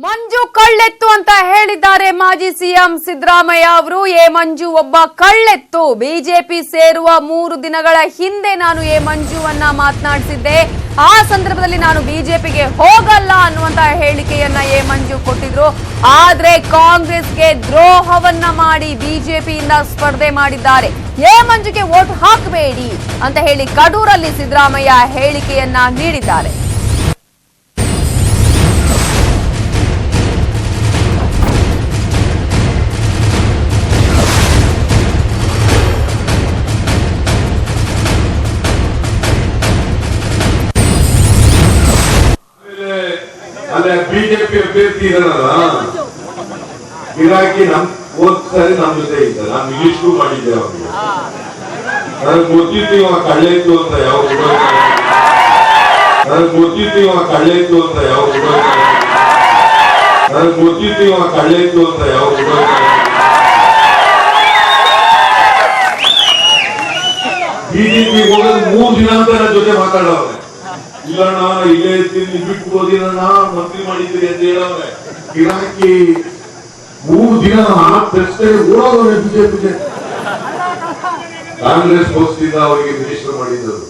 ಮಂಜು ಕಳ್ಳೆತ್ತು ಅಂತ ಹೇಳಿದ್ದಾರೆ ಮಾಜಿ ಸಿಎಂ ಸಿದ್ದರಾಮಯ್ಯ ಅವರು. ಎ ಮಂಜು ಒಬ್ಬ ಕಳ್ಳೆತ್ತು. ಬಿಜೆಪಿ ಸೇರುವ 3 ದಿನಗಳ ಹಿಂದೆ ನಾನು ಎ ಮಂಜುವನ್ನ ಮಾತನಾಡಿಸಿದ್ದೆ. ಆ ಸಂದರ್ಭದಲ್ಲಿ ನಾನು ಬಿಜೆಪಿಗೆ ಹೋಗಲ್ಲ ಅನ್ನುವಂತ ಹೇಳಿಕೆಯನ್ನ ಎ ಮಂಜು ಕೊಟ್ಟಿದ್ರು. ಆದ್ರೆ ಕಾಂಗ್ರೆಸ್ಗೆ ದ್ರೋಹವನ್ನ ಮಾಡಿ ಬಿಜೆಪಿಯಿಂದ ಸ್ಪರ್ಧೆ ಮಾಡಿದ್ದಾರೆ. ಎ ಮಂಜುಗೆ ವೋಟ್ ಹಾಕಬೇಡಿ ಅಂತ ಹೇಳಿ ಕಡೂರಲ್ಲಿ ಸಿದ್ದರಾಮಯ್ಯ ಹೇಳಿಕೆಯನ್ನ ನೀಡಿದ್ದಾರೆ. ಬಿಜೆಪಿ ಅಭ್ಯರ್ಥಿ ಇದಾರಲ್ಲ, ಗಿರಾಕಿ ಹೋದ್ ಸರಿ ನಮ್ ಜೊತೆ ಇದ್ದ, ನಾನು ಇಷ್ಟು ಮಾಡಿದ್ದೆ ಅವ್ರಿಗೆ. ನನಗ್ ಗೊತ್ತಿತ್ತು ಇವ ಕಳ್ಳೆತ್ತು ಅಂತ ಯಾವ ನನಗ್ ಗೊತ್ತಿತ್ತು ಇವ ಕಳ್ಳೆತ್ತು ಅಂತ ಯಾವ ನನಗ್ ಗೊತ್ತಿತ್ತು ಇವ ಕಳ್ಳೆತ್ತು ಅಂತ ಯಾವ ಬಿಜೆಪಿ ಹೋಗೋದು 3 ದಿನ ಅಂತ ನನ್ನ ಜೊತೆ ಮಾತಾಡವ್ರೆ. ಇಲ್ಲ ನಾನು ಇಲ್ಲೇ ಇರ್ತೀನಿ, ಬಿಟ್ಟು ಹೋದಿನ ಮಂತ್ರಿ ಮಾಡಿದ್ದೀರಿ ಅಂತ ಹೇಳವ್ರೆ. ಗಿರಾಕಿ 3 ದಿನ ಓಡೋದವ್ರೆ ಬಿಜೆಪಿಗೆ. ಕಾಂಗ್ರೆಸ್ ಪಕ್ಷದಿಂದ ಅವರಿಗೆ ಮಿನಿಸ್ಟರ್ ಮಾಡಿದ್ದರು.